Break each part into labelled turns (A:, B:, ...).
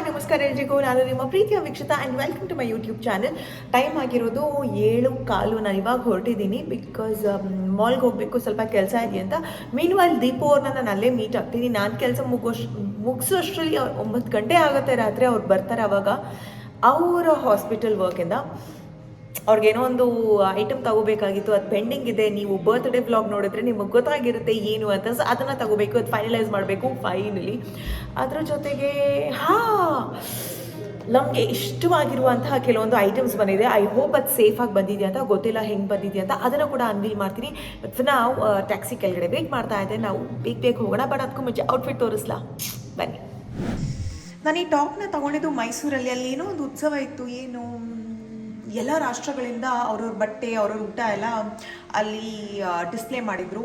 A: Hi ನಮಸ್ಕಾರ ಎಲ್ರಿಗೂ, ನಾನು ನಿಮ್ಮ ಪ್ರೀತಿಯ Veekshita and welcome to my YouTube channel. Time ಆಗಿರೋದು 7:15. ನಾನು ಇವಾಗ ಹೊರಟಿದ್ದೀನಿ ಬಿಕಾಸ್ ಮಾಲ್ಗೆ ಹೋಗಬೇಕು, ಸ್ವಲ್ಪ ಕೆಲಸ ಇದೆ ಅಂತ. ಮೀನ್ ವೈಲ್ ದೀಪು ಅವ್ರನ್ನ ನಾನು ಅಲ್ಲೇ ಮೀಟ್ ಆಗ್ತೀನಿ. ನಾನು ಕೆಲಸ ಮುಗಿಸೋಷ್ಟರಲ್ಲಿ 9 ಗಂಟೆ ಆಗುತ್ತೆ ರಾತ್ರಿ. ಅವ್ರು ಬರ್ತಾರೆ. ಅವಾಗ ಅವರ ಹಾಸ್ಪಿಟಲ್ ವರ್ಕಿಂದ ಅವ್ರಿಗೇನೋ ಒಂದು ಐಟಮ್ ತಗೋಬೇಕಾಗಿತ್ತು, ಅದು ಪೆಂಡಿಂಗ್ ಇದೆ. ನೀವು ಬರ್ತ್ಡೇ ವ್ಲಾಗ್ ನೋಡಿದ್ರೆ ನಿಮಗೆ ಗೊತ್ತಾಗಿರುತ್ತೆ ಏನು ಅಂತ. ಸೊ ಅದನ್ನು ತಗೋಬೇಕು, ಅದು ಫೈನಲೈಸ್ ಮಾಡಬೇಕು ಫೈನಲಿ. ಅದ್ರ ಜೊತೆಗೆ ನಮಗೆ ಇಷ್ಟವಾಗಿರುವಂತಹ ಕೆಲವೊಂದು ಐಟಮ್ಸ್ ಬಂದಿದೆ. ಐ ಹೋಪ್ ಅದು ಸೇಫಾಗಿ ಬಂದಿದೆ ಅಂತ. ಗೊತ್ತಿಲ್ಲ ಹೆಂಗೆ ಬಂದಿದೆ ಅಂತ, ಅದನ್ನು ಕೂಡ ಅನ್ವೀಲ್ ಮಾಡ್ತೀನಿ. ನಾವು ಟ್ಯಾಕ್ಸಿ ಕೆಳಗಡೆ ವೇಟ್ ಮಾಡ್ತಾ ಇದ್ದೆ. ನಾವು ಬೇಗ ಹೋಗೋಣ. ಬಟ್ ಅದಕ್ಕೂ ಮುಂಚೆ ಔಟ್ಫಿಟ್ ತೋರಿಸ್ಲಾ, ಬನ್ನಿ. ನಾನು ಈ ಟಾಪ್ನ ತೊಗೊಂಡಿದ್ದು ಮೈಸೂರಲ್ಲಿ. ಅಲ್ಲಿ ಏನೋ ಒಂದು ಉತ್ಸವ ಇತ್ತು. ಏನು ಎಲ್ಲ ರಾಷ್ಟ್ರಗಳಿಂದ ಅವ್ರವ್ರ ಬಟ್ಟೆ, ಅವ್ರವ್ರ ಊಟ ಎಲ್ಲ ಅಲ್ಲಿ ಡಿಸ್ಪ್ಲೇ ಮಾಡಿದರು.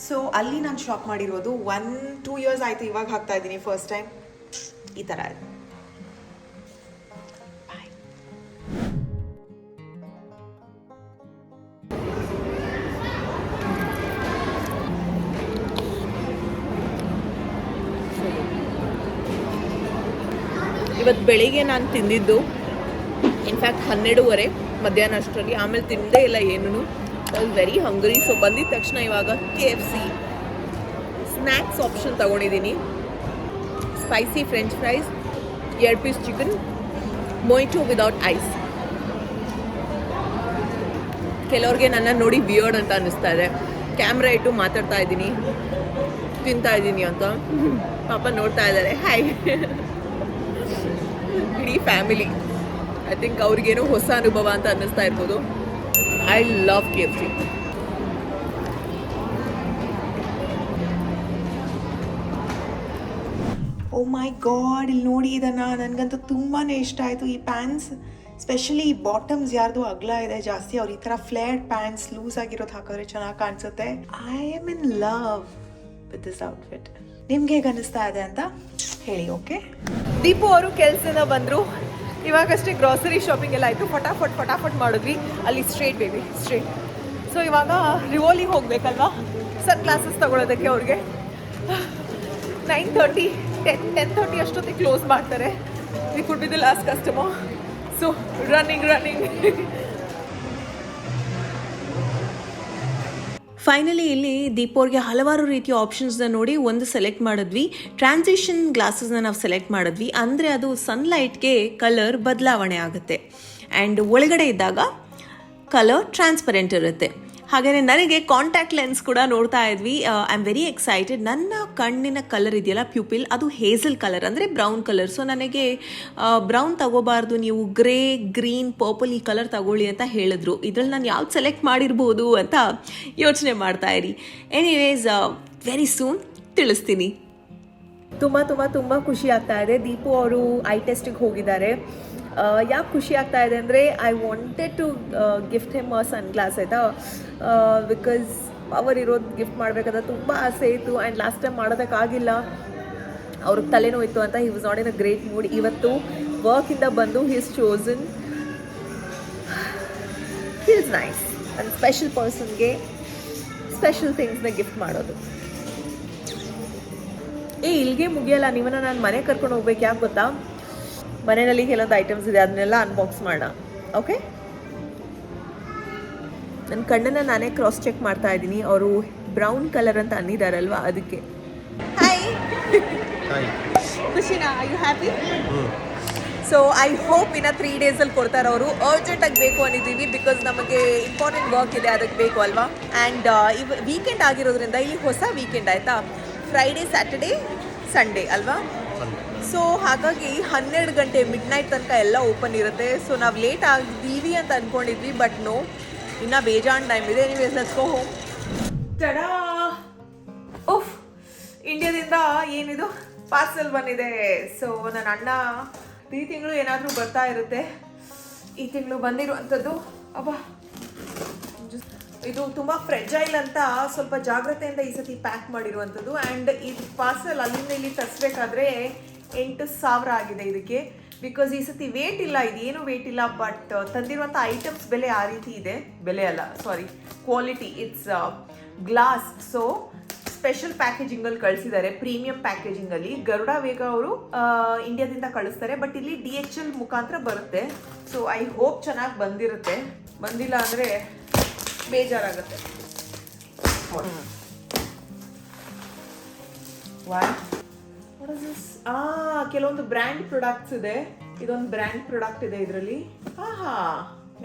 A: ಸೊ ಅಲ್ಲಿ ನಾನು ಶಾಪ್ ಮಾಡಿರೋದು. 1-2 ಇಯರ್ಸ್ ಆಯಿತು, ಇವಾಗ ಹಾಕ್ತಾ ಇದ್ದೀನಿ ಫಸ್ಟ್ ಟೈಮ್. ಈ ಥರ ಇದೆ. ಇವತ್ತು ಬೆಳಿಗ್ಗೆ ನಾನು ತಿಂದಿದ್ದು ಇನ್ಫ್ಯಾಕ್ಟ್ 12:30 ಮಧ್ಯಾಹ್ನ ಅಷ್ಟರಲ್ಲಿ. ಆಮೇಲೆ ತಿಂದೇ ಇಲ್ಲ ಏನೂ. I was very hungry. So ಬಂದಿದ ತಕ್ಷಣ ಇವಾಗ KFC ಸ್ನ್ಯಾಕ್ಸ್ ಆಪ್ಷನ್ ತೊಗೊಂಡಿದ್ದೀನಿ. Spicy french fries, 2 piece chicken, mojito without ice. ಕೆಲವ್ರಿಗೆ ನನ್ನ ನೋಡಿ ವಿಯರ್ಡ್ ಅಂತ ಅನ್ನಿಸ್ತಾ ಇದೆ. ಕ್ಯಾಮ್ರಾ ಇಟ್ಟು ಮಾತಾಡ್ತಾ ಇದ್ದೀನಿ, ತಿಂತಾ ಇದ್ದೀನಿ ಅಂತ. ಪಾಪ ನೋಡ್ತಾ ಇದ್ದಾರೆ. ಹಾಯ್. ಇಡೀ ಫ್ಯಾಮಿಲಿ. ಐ ಥಿಂಕ್ ಅವ್ರಿಗೇನೋ ಹೊಸ ಅನುಭವ ಅಂತ ಅನ್ನಿಸ್ತಾ ಇರ್ಬೋದು. I love KFC. Oh my God, ಇಲ್ಲಿ ನೋಡಿ ಇದನ್ನು. ನನಗಂತೂ ತುಂಬಾ ಇಷ್ಟ ಆಯಿತು ಈ ಪ್ಯಾಂಟ್ಸ್. ಸ್ಪೆಷಲಿ ಈ ಬಾಟಮ್ಸ್ ಯಾರ್ದು ಅಗಲ ಇದೆ ಜಾಸ್ತಿ, ಅವ್ರು ಈ ಥರ ಫ್ಲೇರ್ಡ್ ಪ್ಯಾಂಟ್ಸ್ ಲೂಸ್ ಆಗಿರೋದು ಹಾಕಿದ್ರೆ ಚೆನ್ನಾಗಿ ಕಾಣಿಸುತ್ತೆ. I am in love with this outfit. ನಿಮ್ಗೆ ಹೇಗೆ ಅನ್ನಿಸ್ತಾ ಇದೆ ಅಂತ ಹೇಳಿ. ಓಕೆ, ದೀಪು ಅವರು ಕೆಲಸದಿಂದ ಬಂದರು. ಇವಾಗಷ್ಟೇ ಗ್ರಾಸರಿ ಶಾಪಿಂಗ್ ಎಲ್ಲ ಆಯಿತು. ಫಟಾಫಟ್ ಮಾಡಿದ್ವಿ. ಅಲ್ಲಿ ಸ್ಟ್ರೇಟ್ ಬೇಬಿ ಸ್ಟ್ರೇಟ್. ಸೊ ಇವಾಗ ರಿವೋಲಿಗೆ ಹೋಗಬೇಕಲ್ವಾ ಸನ್ ಗ್ಲಾಸಸ್ ತೊಗೊಳೋದಕ್ಕೆ. ಅವ್ರಿಗೆ 9:30 10:30 ಅಷ್ಟೊತ್ತಿಗೆ ಕ್ಲೋಸ್ ಮಾಡ್ತಾರೆ. We could be the last customer. So running. Finally ಇಲ್ಲಿ ದೀಪೋರ್ಗೆ ಹಲವಾರು ರೀತಿಯ ಆಪ್ಷನ್ಸ್ನ ನೋಡಿ ಒಂದು ಸೆಲೆಕ್ಟ್ ಮಾಡಿದ್ವಿ. ಟ್ರಾನ್ಸಿಷನ್ ಗ್ಲಾಸಸ್ನ ನಾವು ಸೆಲೆಕ್ಟ್ ಮಾಡಿದ್ವಿ. ಅಂದರೆ ಅದು ಸನ್ಲೈಟ್ಗೆ ಕಲರ್ ಬದಲಾವಣೆ ಆಗುತ್ತೆ ಆ್ಯಂಡ್ ಒಳಗಡೆ ಇದ್ದಾಗ ಕಲರ್ ಟ್ರಾನ್ಸ್ಪರೆಂಟ್ ಇರುತ್ತೆ. ಹಾಗೆಯೇ ನನಗೆ ಕಾಂಟ್ಯಾಕ್ಟ್ ಲೆನ್ಸ್ ಕೂಡ ನೋಡ್ತಾ ಇದ್ವಿ. I am very excited. ನನ್ನ ಕಣ್ಣಿನ ಕಲರ್ ಇದೆಯಲ್ಲ ಪ್ಯೂಪಿಲ್, ಅದು ಹೇಸಲ್ ಕಲರ್, ಅಂದರೆ ಬ್ರೌನ್ ಕಲರ್. ಸೊ ನನಗೆ ಬ್ರೌನ್ ತಗೋಬಾರ್ದು, ನೀವು ಗ್ರೇ, ಗ್ರೀನ್, ಪರ್ಪಲ್ ಈ ಕಲರ್ ತಗೊಳ್ಳಿ ಅಂತ ಹೇಳಿದ್ರು. ಇದರಲ್ಲಿ ನಾನು ಯಾವ್ದು ಸೆಲೆಕ್ಟ್ ಮಾಡಿರ್ಬೋದು ಅಂತ ಯೋಚನೆ ಮಾಡ್ತಾ ಇರಿ. ಎನಿವೇಸ್ ವೆರಿ ಸೂನ್ ತಿಳಿಸ್ತೀನಿ. ತುಂಬ ಖುಷಿ ಆಗ್ತಾ ಇದೆ. ದೀಪು ಅವರು ಐ ಟೆಸ್ಟಿಗೆ ಹೋಗಿದ್ದಾರೆ. ಯಾಕೆ ಖುಷಿ ಆಗ್ತಾ ಇದೆ ಅಂದರೆ I wanted to gift him sun glass, ಆಯಿತಾ. ಬಿಕಾಸ್ ಅವರಿರೋದು ಗಿಫ್ಟ್ ಮಾಡಬೇಕಾದ ತುಂಬ ಆಸೆ ಇತ್ತು. ಆ್ಯಂಡ್ ಲಾಸ್ಟ್ ಟೈಮ್ ಮಾಡೋದಕ್ಕಾಗಿಲ್ಲ, ಅವ್ರಿಗೆ ತಲೆನೋವು ಇತ್ತು ಅಂತ. He was not in a great mood. ಇವತ್ತು ವರ್ಕಿಂದ ಬಂದು he is chosen. He is nice. And special ಪರ್ಸನ್ಗೆ ಸ್ಪೆಷಲ್ ಥಿಂಗ್ಸ್ನ ಗಿಫ್ಟ್ ಮಾಡೋದು. ಇಲ್ಲಿಗೆ ಮುಗಿಯಲ್ಲ, ನೀವನ್ನ ನಾನು ಮನೆ ಕರ್ಕೊಂಡು ಹೋಗ್ಬೇಕು. ಯಾಕೆ ಗೊತ್ತಾ, ಮನೆಯಲ್ಲಿ ಕೆಲವೊಂದು ಐಟಮ್ಸ್ ಇದೆ, ಅದನ್ನೆಲ್ಲ ಅನ್ಬಾಕ್ಸ್ ಮಾಡೋಣ. ಓಕೆ, ನನ್ನ ಕಣ್ಣನ್ನು ನಾನೇ ಕ್ರಾಸ್ ಚೆಕ್ ಮಾಡ್ತಾ ಇದ್ದೀನಿ. ಅವರು ಬ್ರೌನ್ ಕಲರ್ ಅಂತ ಅಂದಿದ್ದಾರಲ್ವಾ, ಅದಕ್ಕೆ. ಹಾಯ್, ಖುಷಿನಾ? You happy? So I hope ಇನ್ನು 3 ಡೇಸಲ್ಲಿ ಕೊಡ್ತಾರೆ ಅವರು. ಅರ್ಜೆಂಟಾಗಿ ಬೇಕು ಅಂದಿದ್ದೀವಿ ಬಿಕಾಸ್ ನಮಗೆ ಇಂಪಾರ್ಟೆಂಟ್ ವರ್ಕ್ ಇದೆ, ಅದಕ್ಕೆ ಬೇಕು ಅಲ್ವಾ. ಆ್ಯಂಡ್ ವೀಕೆಂಡ್ ಆಗಿರೋದ್ರಿಂದ ಇಲ್ಲಿ ಹೊಸ ವೀಕೆಂಡ್ ಆಯಿತಾ. ಫ್ರೈಡೇ, ಸ್ಯಾಟರ್ಡೇ, ಸಂಡೇ ಅಲ್ವಾ. ಸೊ ಹಾಗಾಗಿ 12 ಗಂಟೆ ಮಿಡ್ನೈಟ್ ತನಕ ಎಲ್ಲ ಓಪನ್ ಇರುತ್ತೆ. ಸೊ ನಾವು ಲೇಟ್ ಆಗಿದ್ದೀವಿ ಅಂತ ಅಂದ್ಕೊಂಡಿದ್ವಿ, ಬಟ್ ನೋ, ಇನ್ನೂ ಬೇಜಾನ್ ಟೈಮ್ ಇದೆ. Anyways let's go home. Tada! ಓಫ್, ಇಂಡಿಯಾದಿಂದ ಏನಿದು ಪಾರ್ಸಲ್ ಬಂದಿದೆ. ಸೊ ನನ್ನ ಅಣ್ಣ ಈ ತಿಂಗಳು ಏನಾದರೂ ಬರ್ತಾ ಇರುತ್ತೆ. ಈ ತಿಂಗಳು ಬಂದಿರುವಂಥದ್ದು. ಅಬ್ಬಾ, ಇದು ತುಂಬ ಫ್ರೆಜೈಲ್ ಅಂತ ಸ್ವಲ್ಪ ಜಾಗ್ರತೆಯಿಂದ ಈ ಸತಿ ಪ್ಯಾಕ್ ಮಾಡಿರುವಂಥದ್ದು. ಆ್ಯಂಡ್ ಇದು ಪಾರ್ಸಲ್ ಅಲ್ಲಿಂದ ಇಲ್ಲಿ ತರಿಸ್ಬೇಕಾದ್ರೆ 8,000 ಆಗಿದೆ ಇದಕ್ಕೆ. ಬಿಕಾಸ್ ಈ ಸತಿ ವೇಟ್ ಇಲ್ಲ, ಇದೇನು ವೇಟ್ ಇಲ್ಲ. ಬಟ್ ತಂದಿರುವಂಥ ಐಟಮ್ಸ್ ಬೆಲೆ ಆ ರೀತಿ ಇದೆ. ಬೆಲೆ ಅಲ್ಲ, sorry, quality. It's glass. So special packaging ಅಲ್ಲಿ ಕಳಿಸಿದ್ದಾರೆ, ಪ್ರೀಮಿಯಂ ಪ್ಯಾಕೇಜಿಂಗ್ ಅಲ್ಲಿ. ಗರುಡ ವೇಗ ಅವರು ಇಂಡಿಯಾದಿಂದ ಕಳಿಸ್ತಾರೆ, ಬಟ್ ಇಲ್ಲಿ DHL ಮುಖಾಂತರ ಬರುತ್ತೆ. ಸೊ ಐ ಹೋಪ್ ಚೆನ್ನಾಗಿ ಬಂದಿರುತ್ತೆ. ಬಂದಿಲ್ಲ ಅಂದ್ರೆ ಬೇಜಾರಾಗುತ್ತೆ. ಕೆಲವೊಂದು ಬ್ರ್ಯಾಂಡ್ ಪ್ರಾಡಕ್ಟ್ಸ್ ಇದೆ. ಇದೊಂದು ಬ್ರ್ಯಾಂಡ್ ಪ್ರಾಡಕ್ಟ್ ಇದೆ ಇದರಲ್ಲಿ.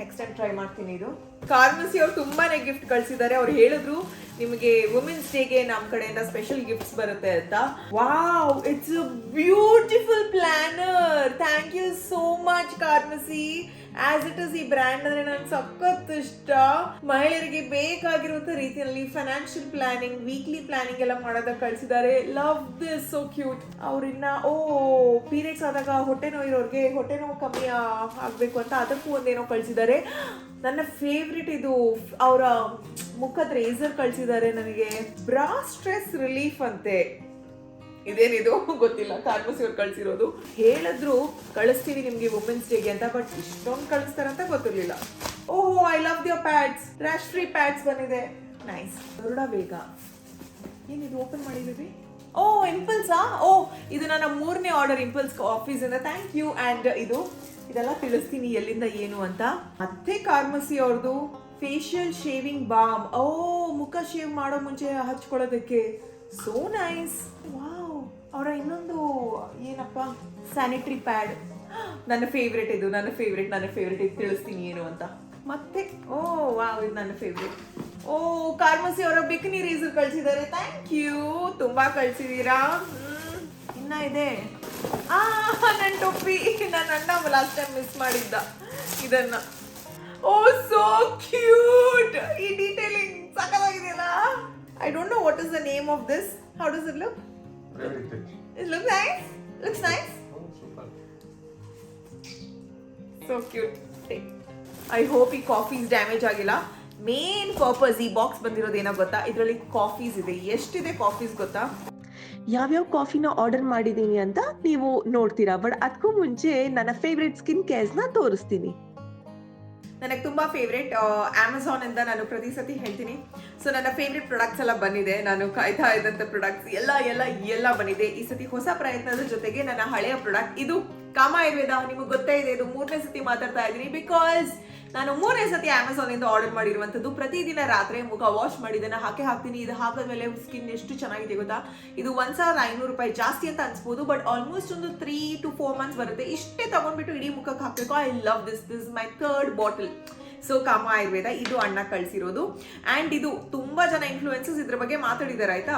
A: ನೆಕ್ಸ್ಟ್ ಟೈಮ್ ಟ್ರೈ ಮಾಡ್ತೀನಿ. ಇದು ಫಾರ್ಮಸಿ ಅವ್ರು ತುಂಬಾನೇ ಗಿಫ್ಟ್ ಕಳ್ಸಿದ್ದಾರೆ. ಅವ್ರು ಹೇಳಿದ್ರು ನಿಮಗೆ ವುಮೆನ್ಸ್ ಡೇಗೆ ನಮ್ಮ ಕಡೆಯಿಂದ ಸ್ಪೆಷಲ್ ಗಿಫ್ಟ್ಸ್ ಬರುತ್ತೆ ಅಂತ. Wow, it's a beautiful planner. Thank you so much pharmacy. As it is ಈ ಬ್ರ್ಯಾಂಡ್ ಅಂದ್ರೆ ನನಗೆ ಸಖತ್ ಇಷ್ಟ. ಮಹಿಳೆಯರಿಗೆ ಬೇಕಾಗಿರುವಂತ ರೀತಿಯಲ್ಲಿ ಫೈನಾನ್ಷಿಯಲ್ ಪ್ಲಾನಿಂಗ್, ವೀಕ್ಲಿ ಪ್ಲಾನಿಂಗ್ ಎಲ್ಲ ಮಾಡೋದಕ್ಕೆ ಕಳಿಸಿದ್ದಾರೆ. Love this, so cute. ಅವ್ರನ್ನ ಪೀರಿಯಡ್ಸ್ ಆದಾಗ ಹೊಟ್ಟೆ ನೋವು ಇರೋರಿಗೆ ಹೊಟ್ಟೆ ನೋವು ಕಮ್ಮಿ ಆಗ್ಬೇಕು ಅಂತ ಅದಕ್ಕೂ ಒಂದೇನೋ ಕಳಿಸಿದ್ದಾರೆ. ನನ್ನ ಫೇವ್ರೆಟ್ ಇದು ಅವರ ಮುಖದ ರೇಸರ್ ಕಳಿಸಿದ್ದಾರೆ ನನಗೆ. ಬ್ರಾ ಸ್ಟ್ರೆಸ್ ರಿಲೀಫ್ ಅಂತೆ. ಇದೇನಿದು ಗೊತ್ತಿಲ್ಲ, ಫಾರ್ಮಸಿ ಅವ್ರು ಕಳ್ಸಿರೋದು. ಹೇಳಿದ್ರು ಕಳಿಸ್ತೀವಿ ನಿಮ್ಗೆ ವುಮೆನ್ಸ್ ಡೇಗೆ ಅಂತ, ಬಟ್ ಇಷ್ಟೊಂದು ಕಳಿಸ್ತಾರಂತ ಗೊತ್ತಿರ್ಲಿಲ್ಲ. ಓಹೋ, I love their pads. Rash free pads ಬಂದಿದೆ. ನೈಸ್. ಗರುಡ ವೇಗ. ಏನಿದು ಓಪನ್ ಮಾಡಿದೀವಿ? ಇಂಪಲ್ಸಾ? ಇದು ನನ್ನ 3ನೇ ಆರ್ಡರ್ ಇಂಪಲ್ಸ್ ಆಫೀಸಿಂದ. Thank you. ಆ್ಯಂಡ್ ಇದೆಲ್ಲ ತಿಳಿಸ್ತೀನಿ ಎಲ್ಲಿಂದ ಏನು ಅಂತ. ಮತ್ತೆ ಫಾರ್ಮಸಿ ಅವ್ರದ್ದು ಫೇಶಿಯಲ್ ಶೇವಿಂಗ್ ಬಾಮ್. ಮುಖ ಶೇವ್ ಮಾಡೋ ಮುಂಚೆ ಹಚ್ಕೊಳ್ಳೋದಕ್ಕೆ. So nice. ವಾವ್. ಅವರ ಇನ್ನೊಂದು ಏನಪ್ಪ, ಸ್ಯಾನಿಟರಿ ಪ್ಯಾಡ್. ನನ್ನ ಫೇವ್ರೆಟ್ ಇದು. ನನ್ನ ಫೇವ್ರೆಟ್ ಇದು ತಿಳಿಸ್ತೀನಿ ಏನು ಅಂತ. ಮತ್ತೆ ವಾವ್, ಇದು ನನ್ನ ಫೇವ್ರೆಟ್. ಫಾರ್ಮಸಿ ಅವರ ಬಿಕನಿ ರೇಸರ್ ಕಳ್ಸಿದ್ದಾರೆ. Thank you. ತುಂಬಾ ಕಳ್ಸಿದೀರಾ. ಇನ್ನ ಇದೆ. ನನ್ನ ಟೊಪ್ಪಿ. ನನ್ನ ಅಣ್ಣ ಲಾಸ್ಟ್ ಟೈಮ್ ಮಿಸ್ ಮಾಡಿದ್ದ ಇದನ್ನ. So cute. ಈ detailing ಸಖತ್ತಾಗಿದೆಯಲ್ಲ. I don't know what is the name of this. How does it look?
B: Very thick.
A: It looks nice. Looks nice.
B: Super.
A: So cute. I hope ಈ coffees damage ಆಗಿಲ್ಲ. Main purpose ಈ box ಬಂದಿರೋದೇನೋ ಗೊತ್ತಾ? ಇದರಲ್ಲಿ coffees ಇದೆ. ಎಷ್ಟಿದೆ coffees ಗೊತ್ತಾ?
C: ಯಾವ್ಯಾವ ಕಾಫಿನ ಆರ್ಡರ್ ಮಾಡಿದೀನಿ ಅಂತ ನೀವು ನೋಡ್ತೀರಾ. ಬಟ್ ಅದಕ್ಕೂ ಮುಂಚೆ ನನ್ನ ಫೇವ್ರೆಟ್ ಸ್ಕಿನ್ ಕೇರ್ಸ್ನ ತೋರಿಸ್ತೀನಿ.
A: ನನಗೆ ತುಂಬಾ ಫೇವ್ರೇಟ್ ಅಮೆಝಾನ್ ಇಂದ ನಾನು ಪ್ರತಿ ಸತಿ ಹೇಳ್ತೀನಿ. ಸೊ ನನ್ನ ಫೇವ್ರೇಟ್ ಪ್ರಾಡಕ್ಟ್ಸ್ ಎಲ್ಲ ಬಂದಿದೆ. ನಾನು ಕಾಯ್ತಾ ಇದ್ದಂಥ ಪ್ರಾಡಕ್ಟ್ಸ್ ಎಲ್ಲ ಬಂದಿದೆ. ಈ ಸತಿ ಹೊಸ ಪ್ರಯತ್ನದ ಜೊತೆಗೆ ನನ್ನ ಹಳೆಯ ಪ್ರಾಡಕ್ಟ್ ಇದು ಕಾಮ ಆಯುರ್ವೇದ. ನಿಮಗೆ ಗೊತ್ತೇ ಇದೆ, ಇದು 3ನೇ ಸತಿ ಮಾತಾಡ್ತಾ ಇದ್ದೀನಿ. ಬಿಕಾಸ್ ನಾನು 3ನೇ ಸತಿ ಅಮೆಝಾನ್ ಇಂದ ಆರ್ಡರ್ ಮಾಡಿರುವಂಥದ್ದು. ಪ್ರತಿದಿನ ರಾತ್ರಿ ಮುಖ ವಾಶ್ ಮಾಡಿದ್ದನ್ನ ಹಾಕ್ತೀನಿ. ಇದು ಹಾಕಿದ್ಮೇಲೆ ಸ್ಕಿನ್ ಎಷ್ಟು ಚೆನ್ನಾಗಿದೆ ಗೊತ್ತಾ? ಇದು 1500 ರೂಪಾಯಿ ಜಾಸ್ತಿ ಅಂತ ಅನ್ಸ್ಬೋದು, ಬಟ್ ಆಲ್ಮೋಸ್ಟ್ ಒಂದು 3 to 4 months ಬರುತ್ತೆ. ಇಷ್ಟೇ ತಗೊಂಡ್ಬಿಟ್ಟು ಇಡೀ ಮುಖಕ್ಕೆ ಹಾಕ್ಬೇಕು. I love this is my 3rd bottle. So ಕಾಮ ಆಯುರ್ವೇದ ಇದು ಅಣ್ಣ ಕಳಿಸಿರೋದು. ಆ್ಯಂಡ್ ಇದು ತುಂಬಾ ಜನ ಇನ್ಫ್ಲೂಯೆನ್ಸಸ್ ಇದ್ರ ಬಗ್ಗೆ ಮಾತಾಡಿದ್ದಾರೆ ಆಯ್ತಾ.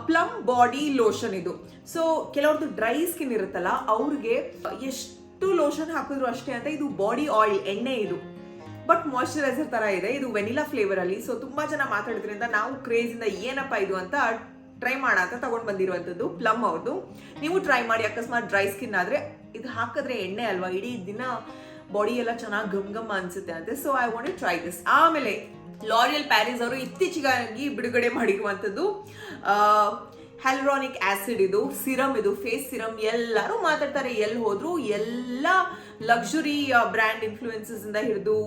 A: ಪ್ಲಮ್ ಬಾಡಿ ಲೋಷನ್ ಇದು. ಸೊ ಕೆಲವ್ರದ್ದು ಡ್ರೈ ಸ್ಕಿನ್ ಇರುತ್ತಲ್ಲ, ಅವ್ರಿಗೆ ಎಷ್ಟು ಲೋಷನ್ ಹಾಕಿದ್ರು ಅಷ್ಟೇ ಅಂತ. ಇದು ಬಾಡಿ ಆಯಿಲ್, ಎಣ್ಣೆ ಇದು, ಬಟ್ ಮಾಯಶ್ಚರೈಸರ್ ತರ ಇದೆ. ಇದು ವೆನಿಲಾ ಫ್ಲೇವರ್ ಅಲ್ಲಿ. ಸೊ ತುಂಬಾ ಜನ ಮಾತಾಡಿದ್ರಿಂದ ನಾವು ಕ್ರೇಜ್ ಇಂದ ಏನಪ್ಪಾ ಇದು ಅಂತ ಟ್ರೈ ಮಾಡ ಅಂತ ತಗೊಂಡ್ ಬಂದಿರುವಂತದ್ದು ಪ್ಲಮ್ ಅವ್ರದ್ದು. ನೀವು ಟ್ರೈ ಮಾಡಿ. ಅಕಸ್ಮಾತ್ ಡ್ರೈ ಸ್ಕಿನ್ ಆದ್ರೆ ಇದು ಹಾಕಿದ್ರೆ ಎಣ್ಣೆ ಅಲ್ವಾ, ಇಡೀ ದಿನ ಬಾಡಿ ಎಲ್ಲ ಚೆನ್ನಾಗಿ ಗಮ್ ಅನ್ಸುತ್ತೆ ಅಂತೆ. So I want to try this. ಆಮೇಲೆ ಲಾರಿಯಲ್ ಪ್ಯಾರಿಸ್ ಅವರು ಇತ್ತೀಚೆಗಾಗಿ ಬಿಡುಗಡೆ ಮಾಡಿರುವಂಥದ್ದು ಹ್ಯಾಲುರಾನಿಕ್ ಆಸಿಡ್. ಇದು ಸಿರಮ್, ಇದು ಫೇಸ್ ಸಿರಮ್. ಎಲ್ಲರೂ ಮಾತಾಡ್ತಾರೆ, ಎಲ್ಲಿ ಹೋದ್ರು ಎಲ್ಲ ಲಕ್ಸುರಿ ಬ್ರ್ಯಾಂಡ್ ಇನ್ಫ್ಲೂಯೆನ್ಸಸ್ ಇಂದ ಹಿಡಿದು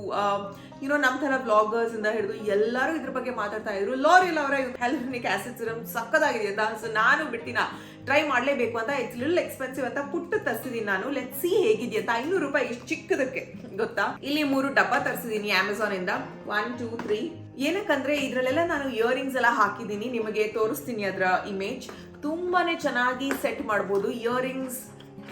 A: ನಮ್ಮ ತರ ವ್ಲಾಗರ್ಸ್ ಇಂದ ಹಿಡಿದು ಎಲ್ಲರೂ ಇದ್ರ ಬಗ್ಗೆ ಮಾತಾಡ್ತಾ ಇದ್ರು. ಲಾರಿಯಲ್ ಅವರ ಹ್ಯಾಲುರಾನಿಕ್ ಆಸಿಡ್ ಸಿರಮ್ ಸಕ್ಕದಾಗಿದೆ ಅಂತ. ಸೊ ನಾನು ಬಿಡ್ತೀನ, ಟ್ರೈ ಮಾಡಲೇಬೇಕು ಅಂತ. ಇಟ್ಸ್ ಲಿಟಲ್ ಎಕ್ಸ್ಪೆನ್ಸಿವ್ ಅಂತ ಪುಟ್ಟ ತರಿಸಿದೀನಿ ನಾನು. ಲೆಟ್ ಸಿ ಹೇಗಿದೆಯಾ ಅಂತ. 500 ರೂಪಾಯಿ ಇಷ್ಟು ಚಿಕ್ಕದಕ್ಕೆ ಗೊತ್ತಾ. ಇಲ್ಲಿ 3 ಡಬ್ಬ ತರಿಸಿದೀನಿ ಅಮೆಝಾನ್ ಇಂದ. 1 2 3. ಏನಕ್ಕಂದ್ರೆ ಇದ್ರಲ್ಲೆಲ್ಲ ನಾನು ಇಯರಿಂಗ್ಸ್ ಎಲ್ಲ ಹಾಕಿದ್ದೀನಿ. ನಿಮಗೆ ತೋರಿಸ್ತೀನಿ ಅದರ ಇಮೇಜ್. ತುಂಬಾನೇ ಚೆನ್ನಾಗಿ ಸೆಟ್ ಮಾಡ್ಬೋದು ಇಯರಿಂಗ್ಸ್,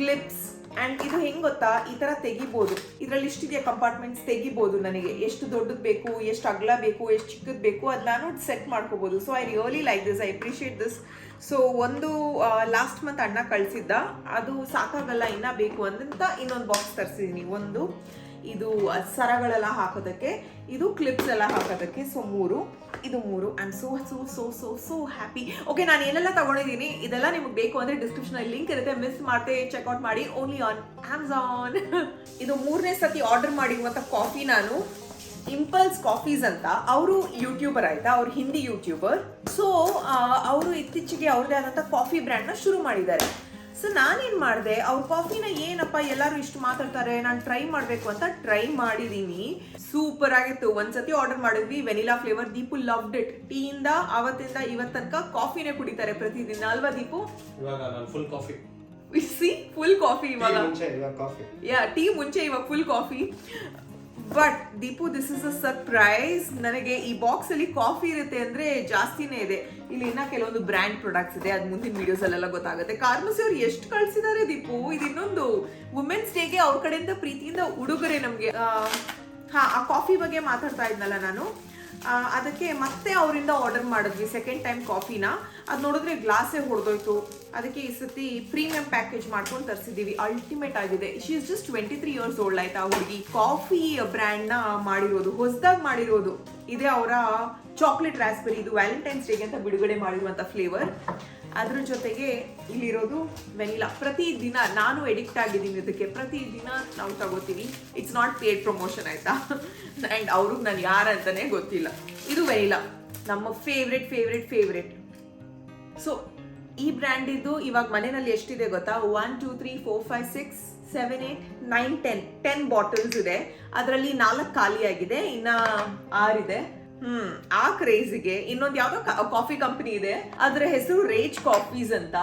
A: ಕ್ಲಿಪ್ಸ್. ಅಂಡ್ ಇದು ಹೆಂಗ್ ಗೊತ್ತಾ, ಈ ತರ ತೆಗಿಬಹುದು. ಇದ್ರಲ್ಲಿ ಇಷ್ಟಿದೆಯಾ ಕಂಪಾರ್ಟ್ಮೆಂಟ್ಸ್, ತೆಗಿಬಹುದು. ನನಗೆ ಎಷ್ಟು ದೊಡ್ಡದು ಬೇಕು, ಎಷ್ಟು ಅಗಲ ಬೇಕು, ಎಷ್ಟು ಚಿಕ್ಕದ್ ಬೇಕು ಅದನ್ನ ಸೆಟ್ ಮಾಡ್ಕೋಬಹುದು. So I really like this, I appreciate this. So ಒಂದು ಲಾಸ್ಟ್ ಮಂತ್ ಅಣ್ಣ ಕಳಿಸಿದ್ದ, ಅದು ಸಾಕಾಗಲ್ಲ ಇನ್ನ ಬೇಕು ಅಂತ ಇನ್ನೊಂದು ಬಾಕ್ಸ್ ತರಿಸಿದೀನಿ. ಒಂದು ಇದು ಸರಗಳೆಲ್ಲ ಹಾಕೋದಕ್ಕೆ, ಇದು ಕ್ಲಿಪ್ಸ್ ಎಲ್ಲ ಹಾಕೋದಕ್ಕೆ. ಸೊ 3, ಇದು 3. I am so so so so so happy. Okay, ನಾನು ಏನೆಲ್ಲ ತಗೊಂಡಿದ್ದೀನಿ ಇದೆಲ್ಲ ನಿಮ್ಗೆ ಬೇಕು ಅಂದ್ರೆ ಡಿಸ್ಕ್ರಿಪ್ಷನ್ ಅಲ್ಲಿ ಲಿಂಕ್ ಇರುತ್ತೆ, ಮಿಸ್ ಮಾಡ್ತೆ ಚೆಕ್ಔಟ್ ಮಾಡಿ. Only on Amazon. ಇದು 3ನೇ ಸತಿ ಆರ್ಡರ್ ಮಾಡಿರುವಂತ ಕಾಫಿ ನಾನು ಇಂಪಲ್ಸ್ ಕಾಫೀಸ್ ಅಂತ. ಅವರು ಯೂಟ್ಯೂಬರ್ ಆಯ್ತಾ, ಅವ್ರು ಹಿಂದಿ ಯೂಟ್ಯೂಬರ್. ಸೊ ಅವರು ಇತ್ತೀಚೆಗೆ ಅವ್ರದೇ ಆದಂತ ಕಾಫಿ ಬ್ರ್ಯಾಂಡ್ ನ ಶುರು ಮಾಡಿದ್ದಾರೆ. ಸೊ ನಾನೇನು ಮಾಡಿದೆ, ಅವ್ರ ಕಾಫಿನ ಏನಪ್ಪ ಎಲ್ಲರೂ ಇಷ್ಟು ಮಾತಾಡ್ತಾರೆ, ನಾನು ಟ್ರೈ ಮಾಡಬೇಕು ಅಂತ ಟ್ರೈ ಮಾಡಿದ್ದೀನಿ. ಸೂಪರ್ ಆಗಿತ್ತು. ಒಂದ್ಸತಿ ಆರ್ಡರ್ ಮಾಡಿದ್ವಿ vanilla flavour. Deepu loved it. ಟೀಯಿಂದ ಅವತ್ತಿಂದ ಇವತ್ತು ತನಕ ಕಾಫಿನೇ ಕುಡಿತಾರೆ ಪ್ರತಿದಿನ, ಅಲ್ವಾ ದೀಪು?
B: ಇವಾಗ ನಾನು ಫುಲ್ ಕಾಫಿ.
A: ಫುಲ್ ಕಾಫಿ ಇವಾಗ. ಟೀ ಮುಂಚೆ ಇವಾಗ full coffee. But Deepu, this is a surprise. ನನಗೆ ಈ ಬಾಕ್ಸ್ ಅಲ್ಲಿ ಕಾಫಿ ಇರುತ್ತೆ ಅಂದ್ರೆ ಜಾಸ್ತಿನೇ ಇದೆ. ಇಲ್ಲಿ ಇನ್ನ ಕೆಲವೊಂದು ಬ್ರ್ಯಾಂಡ್ ಪ್ರಾಡಕ್ಟ್ಸ್ ಇದೆ, ಅದು ಮುಂದಿನ ವಿಡಿಯೋಸ್ ಅಲ್ಲೆಲ್ಲ ಗೊತ್ತಾಗುತ್ತೆ. ಕಾರ್ಮಸಿ ಅವ್ರು ಎಷ್ಟು ಕಳ್ಸಿದ್ದಾರೆ ದೀಪು. ಇದು ಇನ್ನೊಂದು ವುಮೆನ್ಸ್ ಡೇಗೆ ಅವ್ರ ಕಡೆಯಿಂದ ಪ್ರೀತಿಯಿಂದ ಉಡುಗೊರೆ ನಮ್ಗೆ. ಆ ಕಾಫಿ ಬಗ್ಗೆ ಮಾತಾಡ್ತಾ ಇದ್ನಲ್ಲ ನಾನು, ಅದಕ್ಕೆ ಮತ್ತೆ ಅವರಿಂದ ಆರ್ಡರ್ ಮಾಡಿದ್ವಿ ಸೆಕೆಂಡ್ ಟೈಮ್ ಕಾಫಿನ. ಅದು ನೋಡಿದ್ರೆ ಗ್ಲಾಸೇ ಹೊಡೆದೋಯ್ತು. ಅದಕ್ಕೆ ಈ ಸತಿ ಪ್ರೀಮಿಯಂ ಪ್ಯಾಕೇಜ್ ಮಾಡ್ಕೊಂಡು ತರಿಸಿದ್ದೀವಿ. ಅಲ್ಟಿಮೇಟ್ ಆಗಿದೆ. She is just 23 years old ಆಯ್ತಾ ಹುಡುಗಿ. ಕಾಫಿ ಬ್ರ್ಯಾಂಡ್ನ ಮಾಡಿರೋದು, ಹೊಸದಾಗಿ ಮಾಡಿರೋದು. ಇದೇ ಅವರ ಚಾಕ್ಲೇಟ್ ರಾಸ್ಬೆರಿ. ಇದು ವ್ಯಾಲೆಂಟೈನ್ಸ್ ಡೇಗೆ ಅಂತ ಬಿಡುಗಡೆ ಮಾಡಿರುವಂಥ ಫ್ಲೇವರ್. ಅದ್ರ ಜೊತೆಗೆ ಇಲ್ಲಿರೋದು ವೆನಿಲಾ. ಪ್ರತಿದಿನ ನಾನು ಎಡಿಕ್ಟ್ ಆಗಿದ್ದೀನಿ ಇದಕ್ಕೆ. ಪ್ರತಿದಿನ ನಾವು ತಗೋತೀವಿ. ಇಟ್ಸ್ ನಾಟ್ ಪೇಡ್ ಪ್ರಮೋಷನ್ ಆಯ್ತಾ. ಆ್ಯಂಡ್ ಅವ್ರಿಗೆ ನಾನು ಯಾರಂತಾನೆ ಗೊತ್ತಿಲ್ಲ. ಇದು ವೆನಿಲಾ, ನಮ್ಮ ಫೇವ್ರೆಟ್. ಸೊ ಈ ಬ್ರ್ಯಾಂಡ್ ಇದ್ದು ಇವಾಗ ಮನೆಯಲ್ಲಿ ಎಷ್ಟಿದೆ ಗೊತ್ತಾ? 1 2 3 4 5 6 7 8 9 10 ಬಾಟಲ್ಸ್ ಇದೆ. ಅದರಲ್ಲಿ 4 ಖಾಲಿ ಆಗಿದೆ, ಇನ್ನ 6 ಇದೆ. ಆ ಕ್ರೇಜಿಗೆ ಇನ್ನೊಂದು ಯಾವ್ದೋ ಕಾಫಿ ಕಂಪನಿ ಇದೆ, ಅದರ ಹೆಸರು ರೇಜ್ ಕಾಫೀಸ್ ಅಂತ.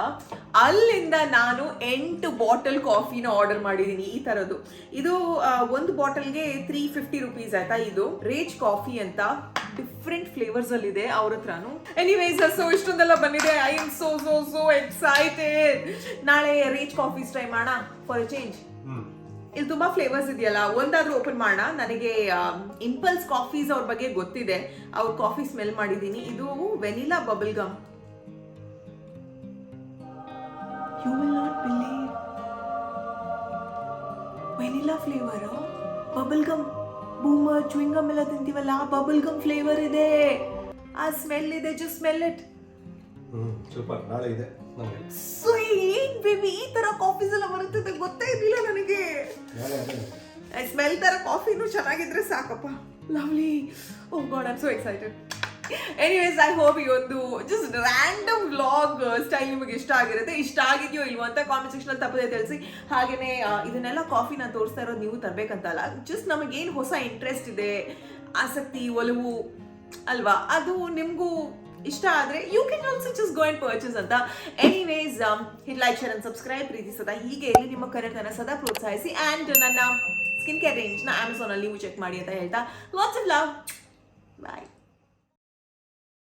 A: ಅಲ್ಲಿಂದ ನಾನು 8 ಬಾಟಲ್ ಕಾಫಿನ ಆರ್ಡರ್ ಮಾಡಿದೀನಿ ಈ ತರದ್ದು. ಇದು ಒಂದು ಬಾಟಲ್ಗೆ 350 rupees ಆಯ್ತಾ. ಇದು ರೇಜ್ ಕಾಫಿ ಅಂತ ಡಿಫ್ರೆಂಟ್ ಫ್ಲೇವರ್ಸ್ ಅಲ್ಲಿ ಇದೆ ಅವ್ರ ಹತ್ರನು. ಎನಿವೇಸ್, ಸೊ ಇಷ್ಟೊಂದೆಲ್ಲ ಬಂದಿದೆ. I am so excited. ನಾಳೆ ರೇಜ್ ಕಾಫೀಸ್ ಟ್ರೈ ಮಾಡೋಣ ಫಾರ್ ಎ ಚೇಂಜ್. ಇಲ್ಲಿ ತುಂಬಾ ಫ್ಲೇವರ್ಸ್ ಇದೆಯಲ್ಲ, ಒಂದಾದ್ರೂ ಓಪನ್ ಮಾಡೋಣ. ನನಗೆ ಇಂಪಲ್ಸ್ ಕಾಫೀಸ್ ಅವ್ರ ಬಗ್ಗೆ ಗೊತ್ತಿದೆ. ಅವ್ರ ಕಾಫಿ ಸ್ಮೆಲ್ ಮಾಡಿದೀನಿ. ಇದು vanilla bubble gum. You will not believe, vanilla flavour, bubble gum. Boomer chewing gum ಎಲ್ಲ ತಿಂತೀವಲ್ಲ, ಬಬಲ್ ಗಮ್ ಫ್ಲೇವರ್ ಇದೆ. ಆ ಸ್ಮೆಲ್ ಇದೆ. Just smell it.
B: ಸೂಪರ್. ನಾಳೆ ಇದೆ ನನಗೆ.
A: ಸೊ ಏನ್ ಬೇಬಿ, ಈ ತರ ಕಾಫೀಸ್ ಎಲ್ಲ ಬರುತ್ತೆ ಗೊತ್ತೇ ಇರ್ಲಿಲ್ಲ ನನಗೆ. ಸ್ಮೆಲ್ ತರ ಕಾಫಿನೂ ಚೆನ್ನಾಗಿದ್ರೆ ಸಾಕಪ್ಪ. Lovely. Oh God, I am so excited. Anyways, I hope ಈ ಒಂದು ಜಸ್ಟ್ ರ್ಯಾಂಡಮ್ ವ್ಲಾಗ್ ಸ್ಟೈಲ್ ನಿಮಗೆ ಇಷ್ಟ ಆಗಿರುತ್ತೆ. ಇಷ್ಟ ಆಗಿದೆಯೋ ಇಲ್ವೋ ಅಂತ ಕಾಮೆಂಟ್ ಸೆಕ್ಷನ್ ಅಲ್ಲಿ ತಪ್ಪದೆ ತಿಳಿಸಿ. ಹಾಗೇನೆ ಇದನ್ನೆಲ್ಲ ಕಾಫಿನ ತೋರಿಸ್ತಾ ಇರೋದು ನೀವು ತರಬೇಕಂತಲ್ಲ, ಜಸ್ಟ್ ನಮಗೇನು ಹೊಸ ಇಂಟ್ರೆಸ್ಟ್ ಇದೆ, ಆಸಕ್ತಿ, ಒಲವು ಅಲ್ವಾ, ಅದು ನಿಮಗೂ ಇಷ್ಟ ಆದ್ರೆ you can also just go and purchase ಅಂತ. Anyways, hit like, share and subscribe. ಪ್ರೀತಿ ಸದಾ ಹೀಗೆ ಇಲ್ಲಿ ನಿಮ್ಮ ಕರೆಕ್ಟನ್ನು ಸದಾ ಪ್ರೋತ್ಸಾಹಿಸಿ. ಆ್ಯಂಡ್ ನನ್ನ ಸ್ಕಿನ್ ಕೇರ್ ರೇಂಜ್ನ Amazon ಅಲ್ಲಿ ನೀವು ಚೆಕ್ ಮಾಡಿ ಅಂತ ಹೇಳ್ತಾ, ಲಾಟ್ಸ್ ಆಫ್ ಲವ್. ಬಾಯ್.